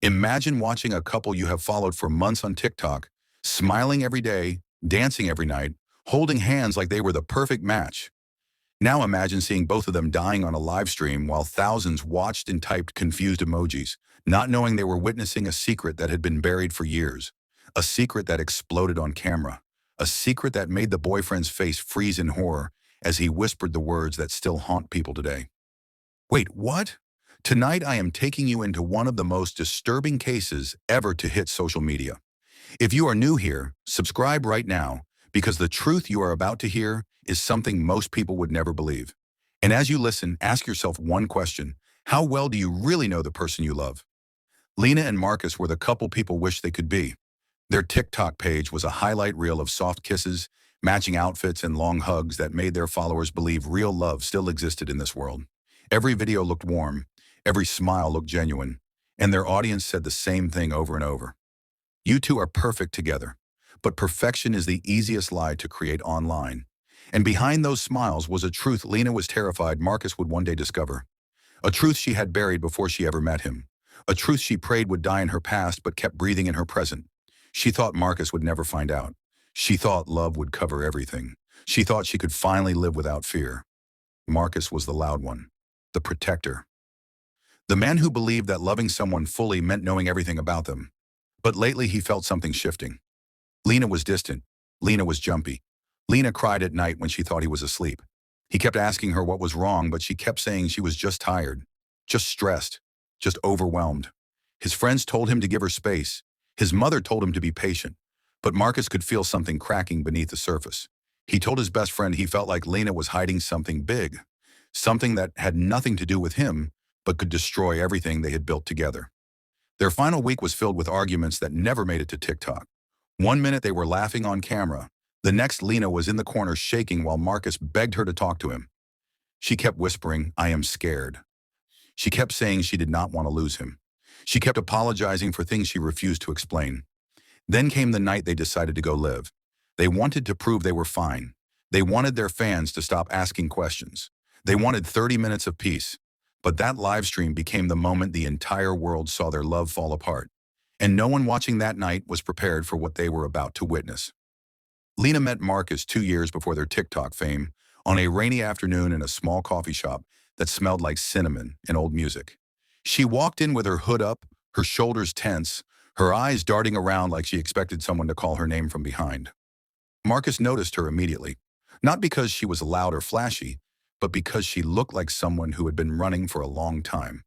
Imagine watching a couple you have followed for months on TikTok, smiling every day, dancing every night, holding hands like they were the perfect match. Now imagine seeing both of them dying on a live stream while thousands watched and typed confused emojis, not knowing they were witnessing a secret that had been buried for years. A secret that exploded on camera. A secret that made the boyfriend's face freeze in horror as he whispered the words that still haunt people today. Wait, what? Tonight I am taking you into one of the most disturbing cases ever to hit social media. If you are new here, subscribe right now, because the truth you are about to hear is something most people would never believe. And as you listen, ask yourself one question: how well do you really know the person you love? Lena and Marcus were the couple people wish they could be. Their TikTok page was a highlight reel of soft kisses, matching outfits, and long hugs that made their followers believe real love still existed in this world. Every video looked warm, every smile looked genuine, and their audience said the same thing over and over. You two are perfect together, but perfection is the easiest lie to create online. And behind those smiles was a truth Lena was terrified Marcus would one day discover. A truth she had buried before she ever met him. A truth she prayed would die in her past but kept breathing in her present. She thought Marcus would never find out. She thought love would cover everything. She thought she could finally live without fear. Marcus was the loud one, the protector. The man who believed that loving someone fully meant knowing everything about them. But lately he felt something shifting. Lena was distant. Lena was jumpy. Lena cried at night when she thought he was asleep. He kept asking her what was wrong, but she kept saying she was just tired, just stressed, just overwhelmed. His friends told him to give her space. His mother told him to be patient. But Marcus could feel something cracking beneath the surface. He told his best friend he felt like Lena was hiding something big, something that had nothing to do with him, but could destroy everything they had built together. Their final week was filled with arguments that never made it to TikTok. One minute they were laughing on camera. The next, Lena was in the corner shaking while Marcus begged her to talk to him. She kept whispering, "I am scared." She kept saying she did not want to lose him. She kept apologizing for things she refused to explain. Then came the night they decided to go live. They wanted to prove they were fine. They wanted their fans to stop asking questions. They wanted 30 minutes of peace. But that live stream became the moment the entire world saw their love fall apart. And no one watching that night was prepared for what they were about to witness. Lena met Marcus 2 years before their TikTok fame on a rainy afternoon in a small coffee shop that smelled like cinnamon and old music. She walked in with her hood up, her shoulders tense, her eyes darting around like she expected someone to call her name from behind. Marcus noticed her immediately, not because she was loud or flashy, but because she looked like someone who had been running for a long time.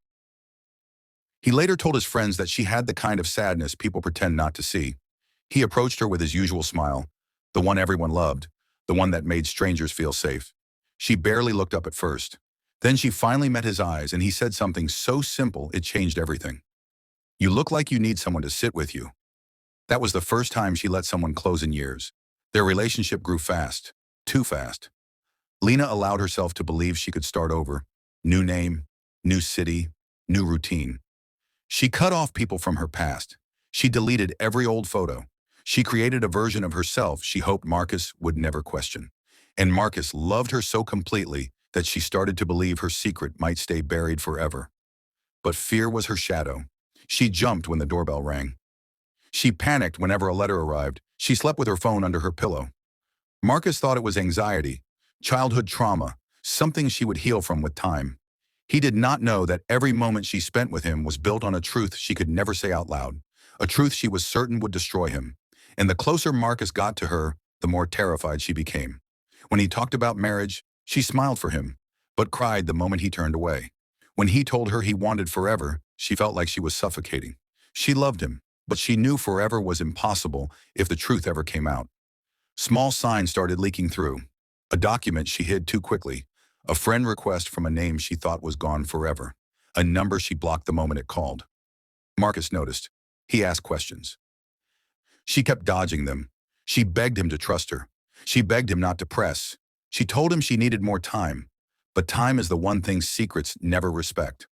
He later told his friends that she had the kind of sadness people pretend not to see. He approached her with his usual smile, the one everyone loved, the one that made strangers feel safe. She barely looked up at first. Then she finally met his eyes, and he said something so simple it changed everything. "You look like you need someone to sit with you." That was the first time she let someone close in years. Their relationship grew fast, too fast. Lena allowed herself to believe she could start over. New name, new city, new routine. She cut off people from her past. She deleted every old photo. She created a version of herself she hoped Marcus would never question. And Marcus loved her so completely that she started to believe her secret might stay buried forever. But fear was her shadow. She jumped when the doorbell rang. She panicked whenever a letter arrived. She slept with her phone under her pillow. Marcus thought it was anxiety, childhood trauma, something she would heal from with time. He did not know that every moment she spent with him was built on a truth she could never say out loud, a truth she was certain would destroy him. And the closer Marcus got to her, the more terrified she became. When he talked about marriage, she smiled for him, but cried the moment he turned away. When he told her he wanted forever, she felt like she was suffocating. She loved him, but she knew forever was impossible if the truth ever came out. Small signs started leaking through. A document she hid too quickly. A friend request from a name she thought was gone forever. A number she blocked the moment it called. Marcus noticed. He asked questions. She kept dodging them. She begged him to trust her. She begged him not to press. She told him she needed more time. But time is the one thing secrets never respect.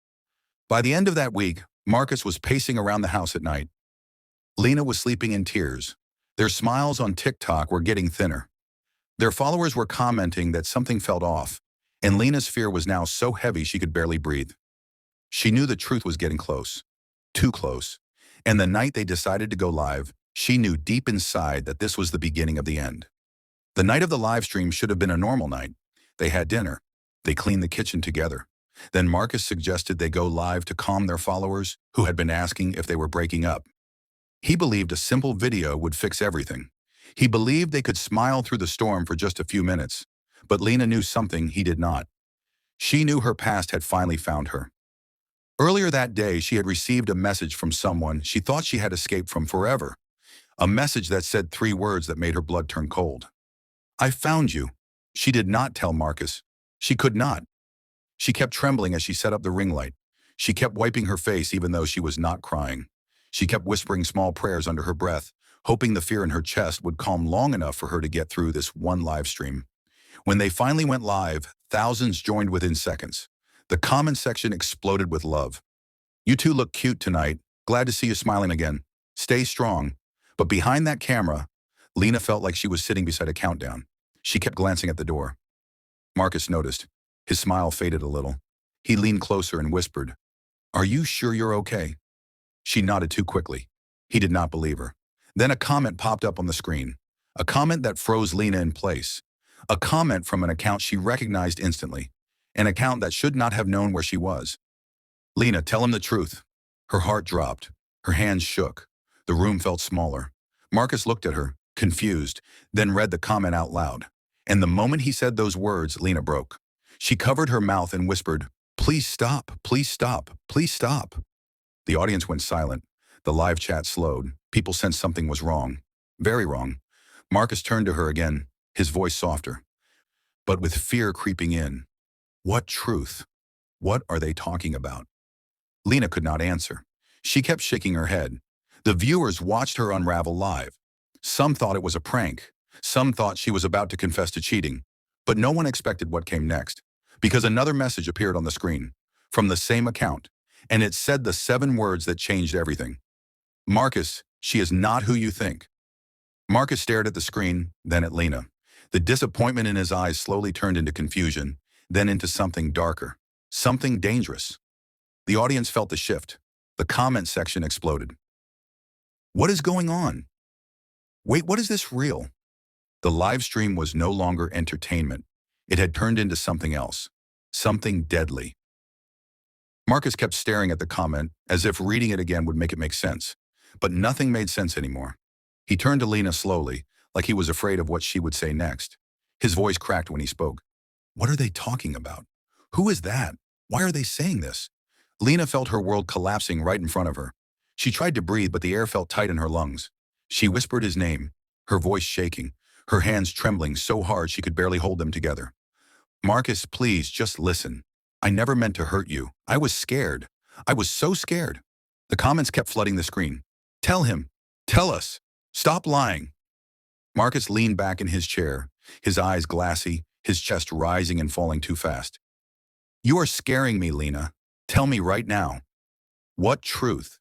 By the end of that week, Marcus was pacing around the house at night. Lena was sleeping in tears. Their smiles on TikTok were getting thinner. Their followers were commenting that something felt off, and Lena's fear was now so heavy she could barely breathe. She knew the truth was getting close. Too close. And the night they decided to go live, she knew deep inside that this was the beginning of the end. The night of the live stream should have been a normal night. They had dinner. They cleaned the kitchen together. Then Marcus suggested they go live to calm their followers who had been asking if they were breaking up. He believed a simple video would fix everything. He believed they could smile through the storm for just a few minutes. But Lena knew something he did not. She knew her past had finally found her. Earlier that day, she had received a message from someone she thought she had escaped from forever. A message that said 3 words that made her blood turn cold. "I found you." She did not tell Marcus. She could not. She kept trembling as she set up the ring light. She kept wiping her face even though she was not crying. She kept whispering small prayers under her breath, hoping the fear in her chest would calm long enough for her to get through this one live stream. When they finally went live, thousands joined within seconds. The comment section exploded with love. "You two look cute tonight. Glad to see you smiling again. Stay strong." But behind that camera, Lena felt like she was sitting beside a countdown. She kept glancing at the door. Marcus noticed. His smile faded a little. He leaned closer and whispered, "Are you sure you're okay?" She nodded too quickly. He did not believe her. Then a comment popped up on the screen. A comment that froze Lena in place. A comment from an account she recognized instantly. An account that should not have known where she was. "Lena, tell him the truth." Her heart dropped. Her hands shook. The room felt smaller. Marcus looked at her, confused, then read the comment out loud. And the moment he said those words, Lena broke. She covered her mouth and whispered, "Please stop, please stop, please stop." The audience went silent. The live chat slowed. People sensed something was wrong. Very wrong. Marcus turned to her again, his voice softer, but with fear creeping in. "What truth? What are they talking about?" Lena could not answer. She kept shaking her head. The viewers watched her unravel live. Some thought it was a prank. Some thought she was about to confess to cheating. But no one expected what came next, because another message appeared on the screen, from the same account, and it said the 7 words that changed everything. "Marcus, she is not who you think." Marcus stared at the screen, then at Lena. The disappointment in his eyes slowly turned into confusion, then into something darker, something dangerous. The audience felt the shift. The comment section exploded. "What is going on? Wait, what is this real?" The live stream was no longer entertainment. It had turned into something else, something deadly. Marcus kept staring at the comment, as if reading it again would make it make sense. But nothing made sense anymore. He turned to Lena slowly, like he was afraid of what she would say next. His voice cracked when he spoke. "What are they talking about? Who is that? Why are they saying this?" Lena felt her world collapsing right in front of her. She tried to breathe, but the air felt tight in her lungs. She whispered his name, her voice shaking, her hands trembling so hard she could barely hold them together. "Marcus, please, just listen. I never meant to hurt you. I was scared. I was so scared." The comments kept flooding the screen. "Tell him. Tell us. Stop lying." Marcus leaned back in his chair, his eyes glassy, his chest rising and falling too fast. "You are scaring me, Lena. Tell me right now. What truth?"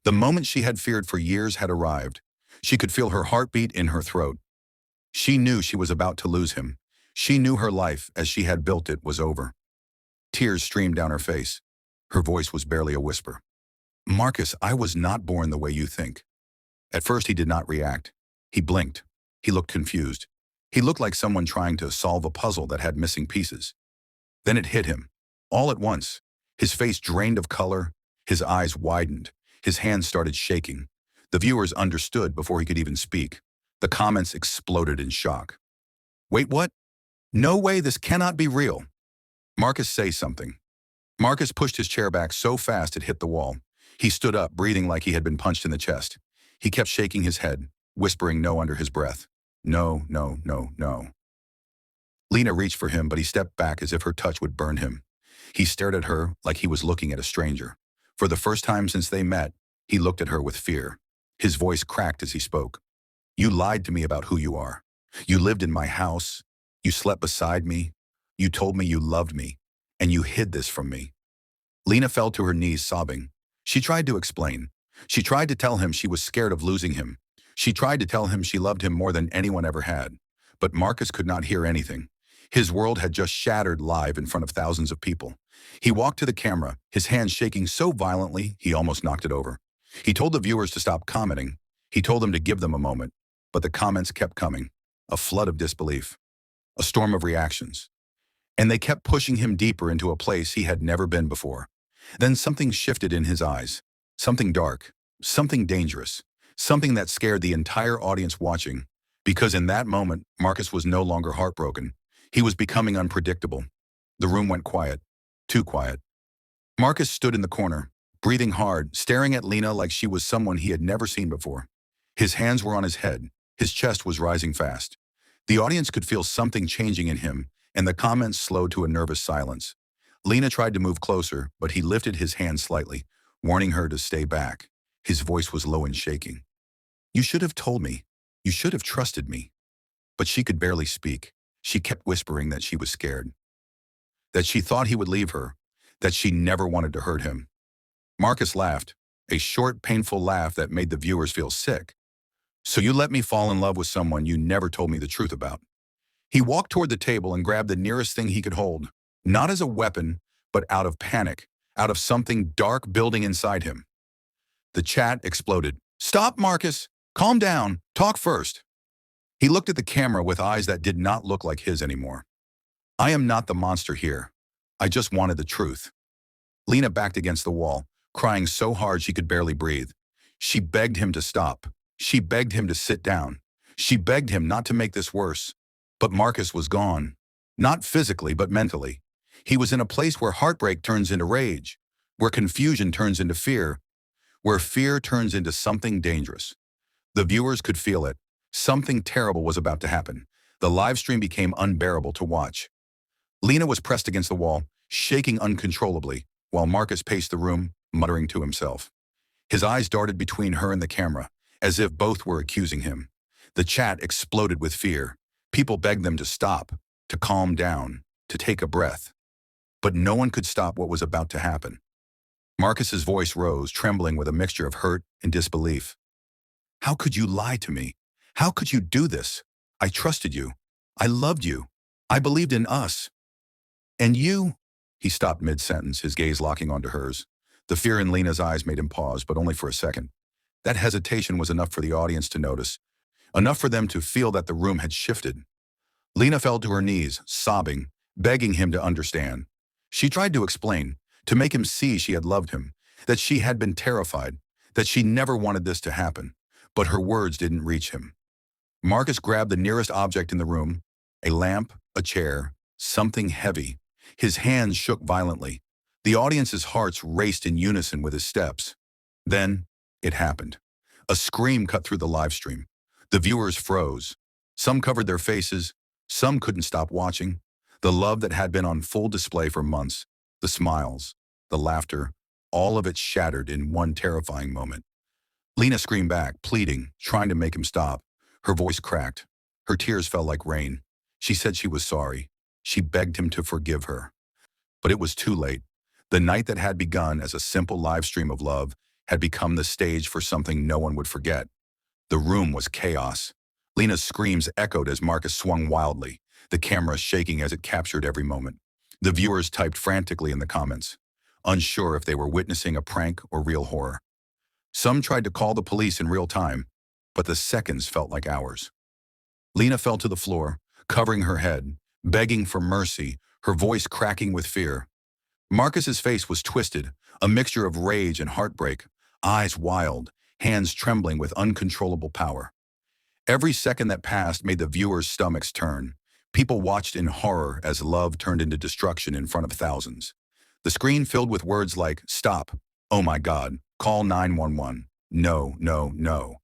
The moment she had feared for years had arrived. She could feel her heartbeat in her throat. She knew she was about to lose him. She knew her life, as she had built it, was over. Tears streamed down her face. Her voice was barely a whisper. "Marcus, I was not born the way you think." At first he did not react. He blinked. He looked confused. He looked like someone trying to solve a puzzle that had missing pieces. Then it hit him. All at once. His face drained of color. His eyes widened. His hands started shaking. The viewers understood before he could even speak. The comments exploded in shock. "Wait, what? No way, this cannot be real." "Marcus, say something." Marcus pushed his chair back so fast it hit the wall. He stood up, breathing like he had been punched in the chest. He kept shaking his head, whispering no under his breath. "No, no, no, no." Lena reached for him, but he stepped back as if her touch would burn him. He stared at her like he was looking at a stranger. For the first time since they met, he looked at her with fear. His voice cracked as he spoke. "You lied to me about who you are. You lived in my house. You slept beside me. You told me you loved me. And you hid this from me." Lena fell to her knees, sobbing. She tried to explain. She tried to tell him she was scared of losing him. She tried to tell him she loved him more than anyone ever had. But Marcus could not hear anything. His world had just shattered live in front of thousands of people. He walked to the camera, his hands shaking so violently he almost knocked it over. He told the viewers to stop commenting. He told them to give them a moment. But the comments kept coming. A flood of disbelief. A storm of reactions. And they kept pushing him deeper into a place he had never been before. Then something shifted in his eyes. Something dark. Something dangerous. Something that scared the entire audience watching. Because in that moment, Marcus was no longer heartbroken. He was becoming unpredictable. The room went quiet. Too quiet. Marcus stood in the corner, breathing hard, staring at Lena like she was someone he had never seen before. His hands were on his head. His chest was rising fast. The audience could feel something changing in him, and the comments slowed to a nervous silence. Lena tried to move closer, but he lifted his hand slightly, warning her to stay back. His voice was low and shaking. "You should have told me. You should have trusted me." But she could barely speak. She kept whispering that she was scared. That she thought he would leave her. That she never wanted to hurt him. Marcus laughed, a short, painful laugh that made the viewers feel sick. "So you let me fall in love with someone you never told me the truth about." He walked toward the table and grabbed the nearest thing he could hold, not as a weapon, but out of panic, out of something dark building inside him. The chat exploded. "Stop, Marcus! Calm down! Talk first!" He looked at the camera with eyes that did not look like his anymore. "I am not the monster here. I just wanted the truth." Lena backed against the wall, crying so hard she could barely breathe. She begged him to stop. She begged him to sit down. She begged him not to make this worse. But Marcus was gone. Not physically, but mentally. He was in a place where heartbreak turns into rage, where confusion turns into fear, where fear turns into something dangerous. The viewers could feel it. Something terrible was about to happen. The live stream became unbearable to watch. Lena was pressed against the wall, shaking uncontrollably, while Marcus paced the room, muttering to himself. His eyes darted between her and the camera, as if both were accusing him. The chat exploded with fear. People begged them to stop, to calm down, to take a breath. But no one could stop what was about to happen. Marcus's voice rose, trembling with a mixture of hurt and disbelief. "How could you lie to me? How could you do this? I trusted you. I loved you. I believed in us. And you—" He stopped mid-sentence, his gaze locking onto hers. The fear in Lena's eyes made him pause, but only for a second. That hesitation was enough for the audience to notice, enough for them to feel that the room had shifted. Lena fell to her knees, sobbing, begging him to understand. She tried to explain, to make him see she had loved him, that she had been terrified, that she never wanted this to happen, but her words didn't reach him. Marcus grabbed the nearest object in the room, a lamp, a chair, something heavy. His hands shook violently. The audience's hearts raced in unison with his steps. Then, it happened. A scream cut through the live stream. The viewers froze. Some covered their faces. Some couldn't stop watching. The love that had been on full display for months, the smiles, the laughter, all of it shattered in one terrifying moment. Lena screamed back, pleading, trying to make him stop. Her voice cracked. Her tears fell like rain. She said she was sorry. She begged him to forgive her. But it was too late. The night that had begun as a simple live stream of love had become the stage for something no one would forget. The room was chaos. Lena's screams echoed as Marcus swung wildly, the camera shaking as it captured every moment. The viewers typed frantically in the comments, unsure if they were witnessing a prank or real horror. Some tried to call the police in real time, but the seconds felt like hours. Lena fell to the floor, covering her head, begging for mercy, her voice cracking with fear. Marcus's face was twisted, a mixture of rage and heartbreak, eyes wild, hands trembling with uncontrollable power. Every second that passed made the viewers' stomachs turn. People watched in horror as love turned into destruction in front of thousands. The screen filled with words like, "Stop," "Oh my God," "Call 911," "No, no, no."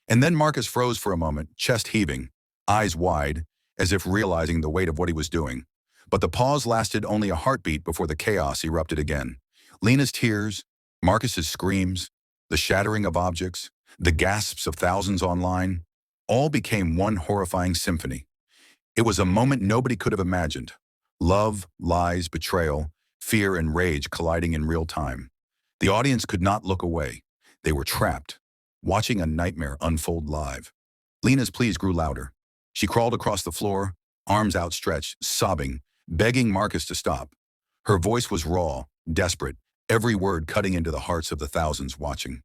And then Marcus froze for a moment, chest heaving, eyes wide, as if realizing the weight of what he was doing. But the pause lasted only a heartbeat before the chaos erupted again. Lena's tears, Marcus's screams, the shattering of objects, the gasps of thousands online, all became one horrifying symphony. It was a moment nobody could have imagined. Love, lies, betrayal, fear, and rage colliding in real time. The audience could not look away. They were trapped, watching a nightmare unfold live. Lena's pleas grew louder. She crawled across the floor, arms outstretched, sobbing, begging Marcus to stop. Her voice was raw, desperate, every word cutting into the hearts of the thousands watching.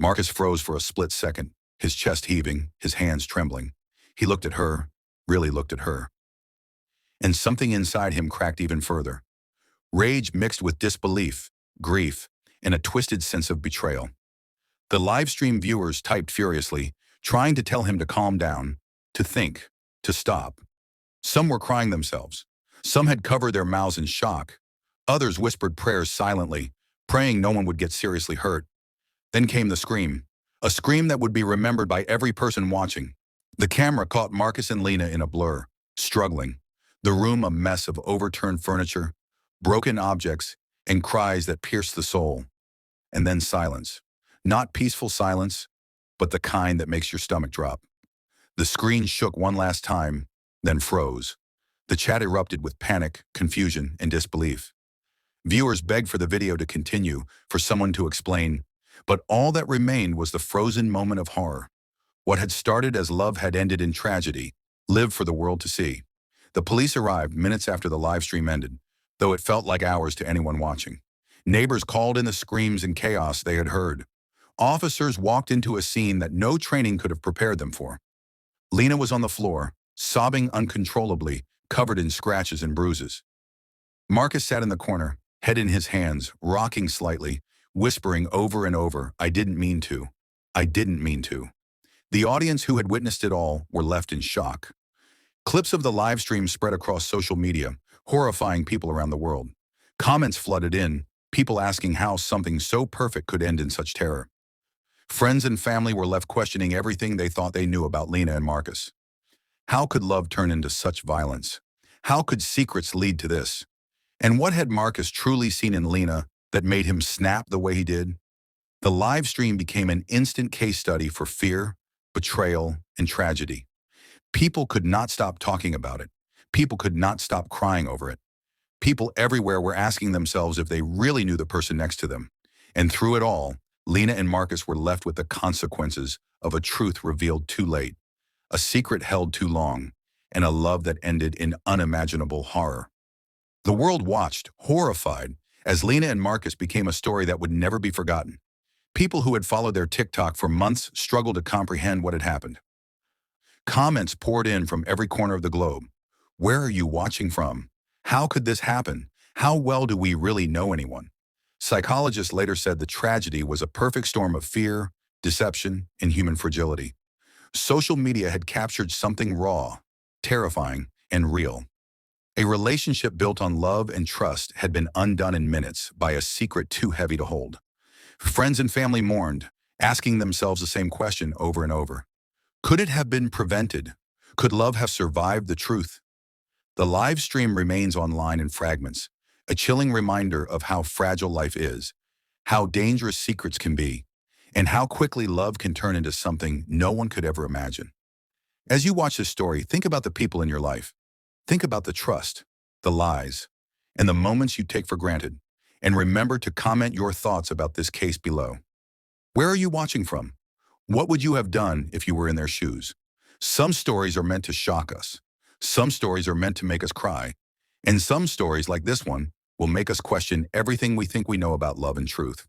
Marcus froze for a split second, his chest heaving, his hands trembling. He looked at her, really looked at her. And something inside him cracked even further. Rage mixed with disbelief, grief, and a twisted sense of betrayal. The live stream viewers typed furiously, trying to tell him to calm down, to think, to stop. Some were crying themselves. Some had covered their mouths in shock. Others whispered prayers silently, praying no one would get seriously hurt. Then came the scream, a scream that would be remembered by every person watching. The camera caught Marcus and Lena in a blur, struggling. The room a mess of overturned furniture, broken objects, and cries that pierced the soul. And then silence. Not peaceful silence, but the kind that makes your stomach drop. The screen shook one last time, then froze. The chat erupted with panic, confusion, and disbelief. Viewers begged for the video to continue, for someone to explain, but all that remained was the frozen moment of horror. What had started as love had ended in tragedy, lived for the world to see. The police arrived minutes after the live stream ended, though it felt like hours to anyone watching. Neighbors called in the screams and chaos they had heard. Officers walked into a scene that no training could have prepared them for. Lena was on the floor, sobbing uncontrollably, covered in scratches and bruises. Marcus sat in the corner, head in his hands, rocking slightly, whispering over and over, "I didn't mean to. I didn't mean to." The audience who had witnessed it all were left in shock. Clips of the live stream spread across social media, horrifying people around the world. Comments flooded in, people asking how something so perfect could end in such terror. Friends and family were left questioning everything they thought they knew about Lena and Marcus. How could love turn into such violence? How could secrets lead to this? And what had Marcus truly seen in Lena that made him snap the way he did? The live stream became an instant case study for fear, betrayal, and tragedy. People could not stop talking about it. People could not stop crying over it. People everywhere were asking themselves if they really knew the person next to them. And through it all, Lena and Marcus were left with the consequences of a truth revealed too late, a secret held too long, and a love that ended in unimaginable horror. The world watched, horrified, as Lena and Marcus became a story that would never be forgotten. People who had followed their TikTok for months struggled to comprehend what had happened. Comments poured in from every corner of the globe. Where are you watching from? How could this happen? How well do we really know anyone? Psychologists later said the tragedy was a perfect storm of fear, deception, and human fragility. Social media had captured something raw, terrifying, and real. A relationship built on love and trust had been undone in minutes by a secret too heavy to hold. Friends and family mourned, asking themselves the same question over and over. Could it have been prevented? Could love have survived the truth? The live stream remains online in fragments, a chilling reminder of how fragile life is, how dangerous secrets can be, and how quickly love can turn into something no one could ever imagine. As you watch this story, think about the people in your life. Think about the trust, the lies, and the moments you take for granted. And remember to comment your thoughts about this case below. Where are you watching from? What would you have done if you were in their shoes? Some stories are meant to shock us. Some stories are meant to make us cry. And some stories, like this one, will make us question everything we think we know about love and truth.